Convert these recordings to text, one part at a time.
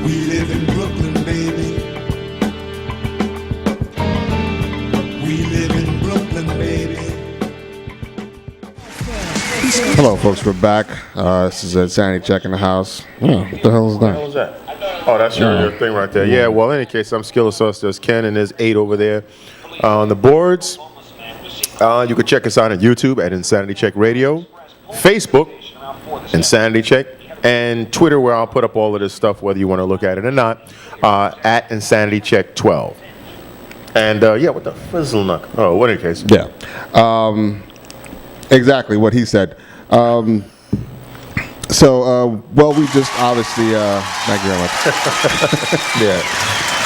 We live in Brooklyn, baby. We live in Brooklyn, baby. Hello, folks. We're back. This is Insanity Check in the house. What the hell is that? What was that? Oh, that's your thing right there. Yeah, well, in any case, I'm Skilla Sauce. There's Ken, and there's 8 over there. On the boards, you can check us out on YouTube at Insanity Check Radio, Facebook, Insanity Check, and Twitter, where I'll put up all of this stuff, whether you want to look at it or not, at Insanity Check 12. And, yeah, what the fizzle knock? Oh, what in any case? Yeah. Exactly what he said. Well, we just obviously, thank you very much. Yeah.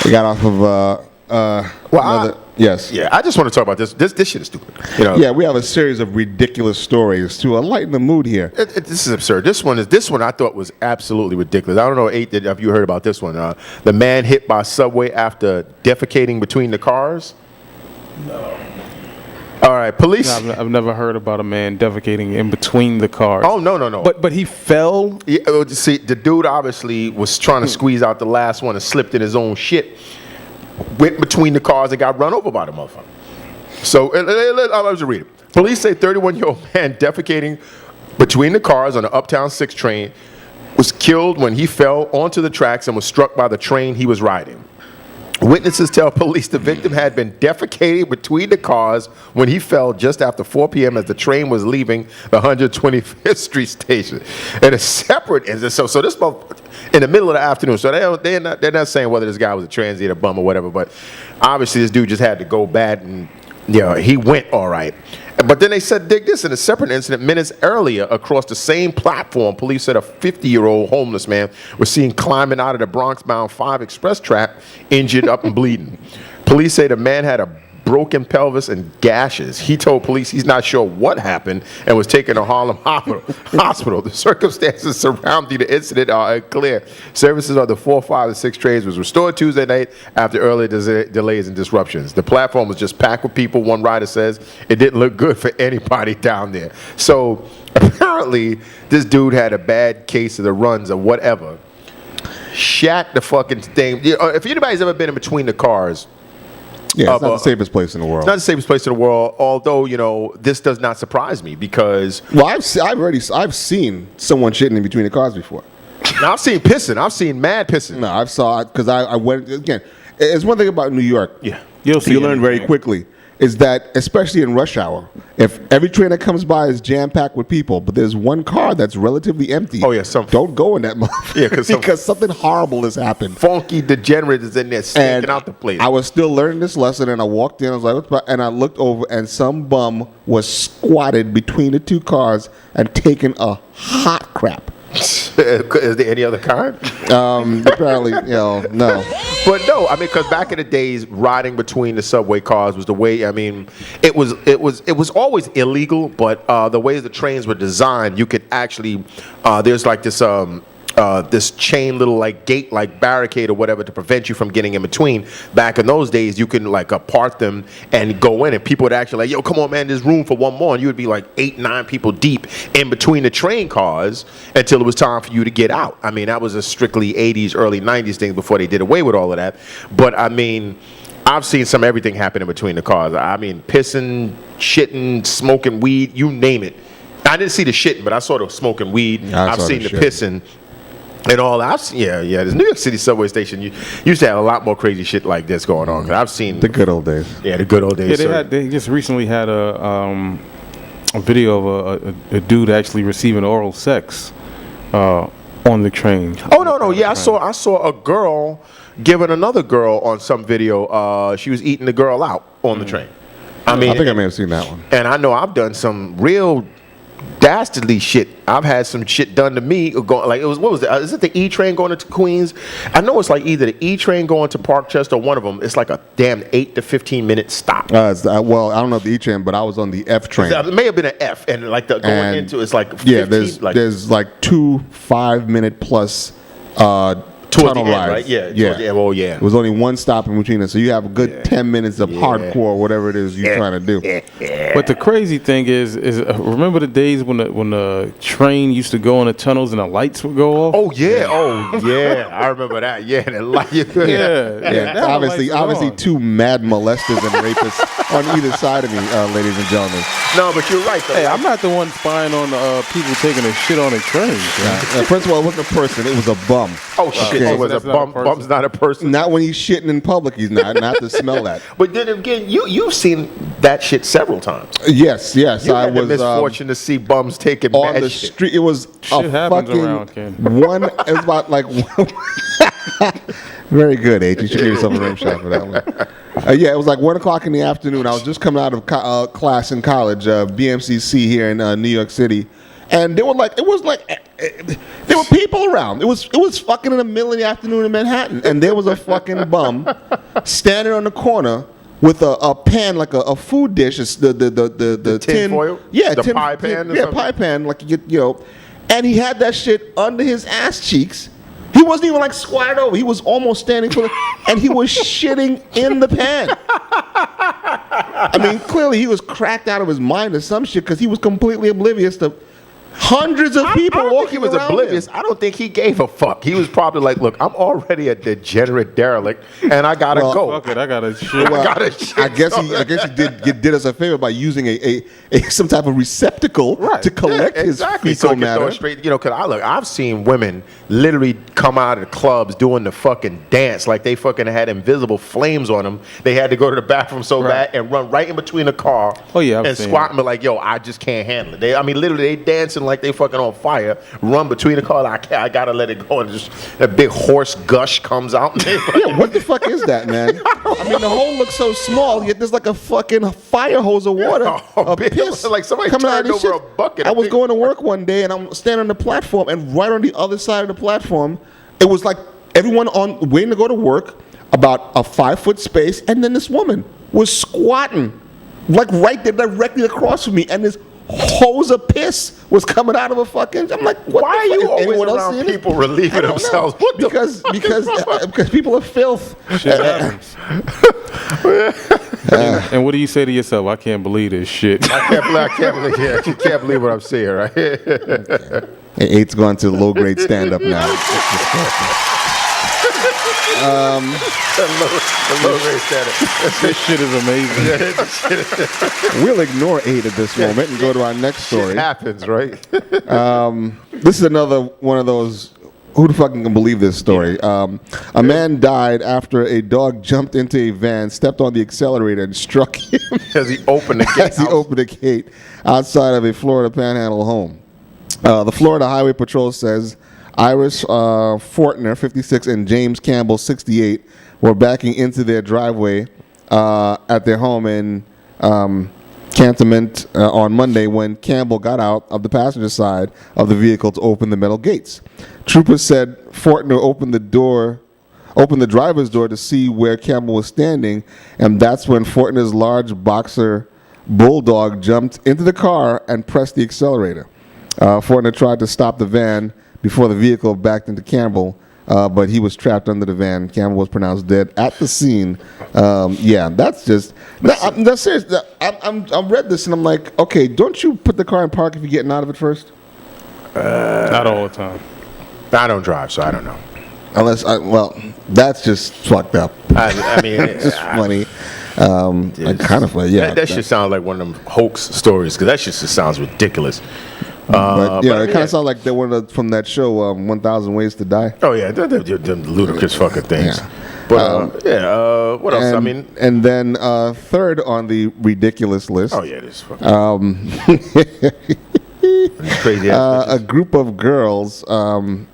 We got off of, yes. Yeah, I just want to talk about this. This shit is stupid. You know? Yeah, we have a series of ridiculous stories to lighten the mood here. This is absurd. This one I thought was absolutely ridiculous. I don't know, 8, have you heard about this one? The man hit by subway after defecating between the cars? No. All right, police. I've never heard about a man defecating in between the cars. Oh, no. But he fell? Yeah, see, the dude obviously was trying to squeeze out the last one and slipped in his own shit. Went between the cars and got run over by the motherfucker. So, I'll just read it. Police say 31-year-old man defecating between the cars on the Uptown 6 train was killed when he fell onto the tracks and was struck by the train he was riding. Witnesses tell police the victim had been defecating between the cars when he fell just after 4 p.m. as the train was leaving the 125th Street station. In a separate incident, so this in the middle of the afternoon, so they're not saying whether this guy was a transient or bum or whatever, but obviously this dude just had to go bad, and he went all right. But then they said, dig this, in a separate incident minutes earlier across the same platform, police said a 50-year-old homeless man was seen climbing out of the Bronx-bound 5 Express track, injured up and bleeding. Police say the man had a broken pelvis and gashes. He told police he's not sure what happened and was taken to Harlem Hospital. The circumstances surrounding the incident are unclear. Services on the 4, 5, and 6 trains was restored Tuesday night after early delays and disruptions. The platform was just packed with people. One rider says it didn't look good for anybody down there. So apparently this dude had a bad case of the runs or whatever. Shat the fucking thing. If anybody's ever been in between the cars, yeah, it's not the safest place in the world. It's not the safest place in the world, although, this does not surprise me because... Well, I've seen someone shitting in between the cars before. Now, I've seen pissing. I've seen mad pissing. No, I've saw it because I went, again, it's one thing about New York. Yeah. You learn very quickly, is that, especially in rush hour, if every train that comes by is jam-packed with people, but there's one car that's relatively empty, don't go in that motherfucker. Yeah, because something horrible has happened. Funky degenerate is in there stinking out the place. I was still learning this lesson, and I walked in, I was like, and I looked over, and some bum was squatted between the 2 cars and taking a hot crap. Is there any other kind? Apparently, no. But no, because back in the days, riding between the subway cars was the way. It was always illegal, but the way the trains were designed, you could actually there's like this chain little like gate like barricade or whatever to prevent you from getting in between. Back in those days, you can like part them and go in, and people would actually like, yo, come on, man, there's room for one more, and you would be like 8, 9 people deep in between the train cars until it was time for you to get out. That was a strictly 80s, early 90s thing before they did away with all of that. But I've seen some everything happen in between the cars. Pissing, shitting, smoking weed, you name it. I didn't see the shitting, but I saw the smoking weed. I've seen the pissing. And all that, this New York City subway station, you used to have a lot more crazy shit like this going on. 'Cause I've seen the good old days. Yeah, the good old days. Yeah, they just recently had a video of a dude actually receiving oral sex on the train. Oh no, yeah, I saw a girl giving another girl on some video. She was eating the girl out on the train. I think I may have seen that one. And I know I've done some real dastardly shit. I've had some shit done to me. What was it? Is it the E train going into Queens? I know it's like either the E train going to Parkchester or one of them. It's like a damn 8 to 15 minute stop. Well, I don't know the E train, but I was on the F train. It may have been an F, and like going into it's like 15, there's like 2 5-minute plus towards tunnel the end, rides. right? Yeah, yeah. towards the end. Oh, yeah. It was only one stop in between us, so you have a good 10 minutes of hardcore, whatever it is you're trying to do. But the crazy thing is remember the days when the train used to go in the tunnels and the lights would go off? Oh yeah, I remember that. Yeah, the light. yeah. Yeah, obviously, two mad molesters and rapists on either side of me, ladies and gentlemen. No, but you're right. Though. Hey, I'm not the one spying on people taking a shit on a train. First of all, it wasn't a person; it was a bum. Oh shit! Okay. It was a bum. Bum's not a person. Not when he's shitting in public. He's not to smell that. But then again, you've seen that shit several times. Yes. You I had was the misfortune to see bums taking on bad the shit. street. It was Shit a happens fucking around, Ken. one. It was about like. Very good, H. You should give yourself a rim shot for that one. Yeah, it was like 1 o'clock in the afternoon. I was just coming out of class in college, BMCC here in New York City, and there were people around. It was fucking in the middle of the afternoon in Manhattan, and there was a fucking bum standing on the corner with a pan, like a food dish, the tin foil? Yeah, The pie pan or Yeah, something? pie pan, like you know, and he had that shit under his ass cheeks. He wasn't even like squatted over. He was almost standing for and he was shitting in the pan. I mean, clearly he was cracked out of his mind or some shit because he was completely oblivious to hundreds of people I don't walking think he was around oblivious. him. I don't think he gave a fuck. He was probably like, "Look, I'm already a degenerate derelict, and I gotta go. Fuck it, I gotta shit. Well, I gotta shit." I guess he did us a favor by using a some type of receptacle to collect his exactly. So fecal he could throw matter. it straight, because I've seen women literally come out of the clubs doing the fucking dance like they fucking had invisible flames on them. They had to go to the bathroom so bad and run right in between the car. Oh, yeah, I've and seen squat and be like, "Yo, I just can't handle it." Literally, they dancing like they fucking on fire. Run between the car. I gotta let it go, and just a big horse gush comes out. Yeah, what the fuck is that, man? I mean, the hole looks so small, yet there's like a fucking fire hose of water, of big- piss, like somebody coming out of turned this over shit. a bucket. I was going to work one day, and I'm standing on the platform, and right on the other side of the platform, it was like everyone waiting to go to work, about a 5-foot space, and then this woman was squatting, like right there, directly across from me, and this hose of piss was coming out of a fucking. I'm like, what Why the are fuck? you Is always anyone else around seeing this? people relieving I don't know. themselves? What the because people are filth. Shit happens. And what do you say to yourself? I can't believe this shit. I can't believe what I'm seeing, right? Hey, 8's gone to low grade stand up now. This shit is amazing. We'll ignore 8 at this moment and go to our next story. It happens, right? This is another one of those. Who the fucking can believe this story? A man died after a dog jumped into a van, stepped on the accelerator, and struck him As he opened the gate. as he opened the gate outside of a Florida Panhandle home. The Florida Highway Patrol says Iris Fortner, 56, and James Campbell, 68, were backing into their driveway at their home in Cantonment on Monday when Campbell got out of the passenger side of the vehicle to open the metal gates. Troopers said Fortner opened the driver's door to see where Campbell was standing, and that's when Fortner's large boxer bulldog jumped into the car and pressed the accelerator. Fortner tried to stop the van before the vehicle backed into Campbell, but he was trapped under the van. Campbell was pronounced dead at the scene. Yeah, that's just that's serious. I read this and I'm like, okay, don't you put the car in park if you're getting out of it first? Not all the time. I don't drive, so I don't know. That's just fucked up. I mean, It's just funny. Kind of funny. Yeah, that shit sounds like one of them hoax stories because that shit just sounds ridiculous. But yeah, it kind of sounds like they're one of from that show, 1,000 Ways to Die. Oh yeah, they're ludicrous fucking things. Yeah. But what else? I mean, and then third on the ridiculous list. oh yeah, this fucking crazy ass A group of girls are on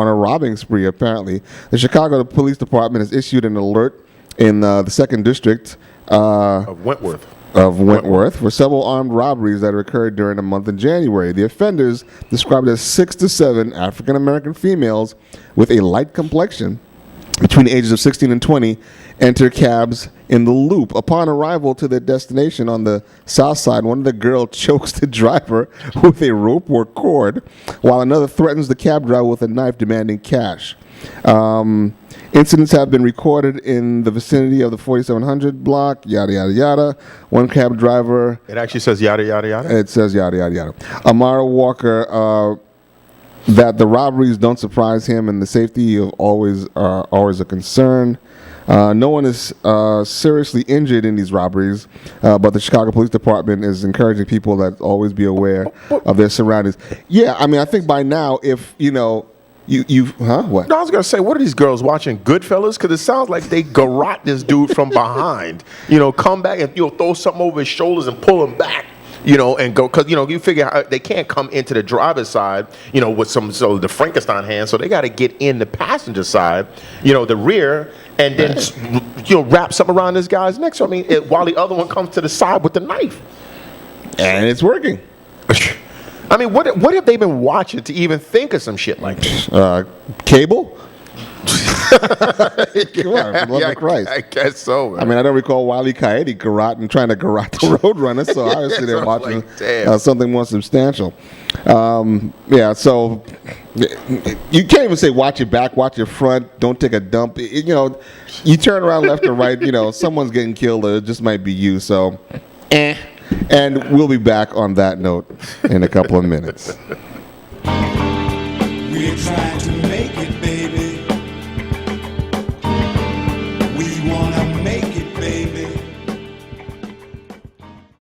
a robbing spree, apparently. The Chicago Police Department has issued an alert in the 2nd District of Wentworth. For several armed robberies that occurred during the month of January. The offenders, described as 6 to 7 African-American females with a light complexion between the ages of 16 and 20, enter cabs in the Loop. Upon arrival to their destination on the south side, one of the girls chokes the driver with a rope or cord, while another threatens the cab driver with a knife, demanding cash. Incidents have been recorded in the vicinity of the 4700 block, yada, yada, yada. One cab driver, It actually says yada, yada, yada. it says yada, yada, yada. Amara Walker, that the robberies don't surprise him and the safety of always a concern. No one is seriously injured in these robberies, but the Chicago Police Department is encouraging people that always be aware of their surroundings. Yeah, I mean, I think by now, if, you know, what? No, I was gonna say, what are these girls watching Goodfellas? Because it sounds like they garrote this dude from behind. You know, come back and throw something over his shoulders and pull him back. You know, and go, because, you know, you figure they can't come into the driver's side, you know, with the Frankenstein hand, so they got to get in the passenger side, you know, the rear, and then, you know, wrap something around this guy's neck. So, I mean, while the other one comes to the side with the knife. And it's working. I mean, what have they been watching to even think of some shit like this? Cable? Come on, for the love of Christ. I guess so, man. I mean, I don't recall Wile E. Coyote trying to garrote the Roadrunner, so obviously they're watching Like, damn. something more substantial. Yeah, so you can't even say watch your back, watch your front, don't take a dump. You know, you turn around left or right, you know, someone's getting killed, or it just might be you, so And we'll be back on that note in a couple of minutes.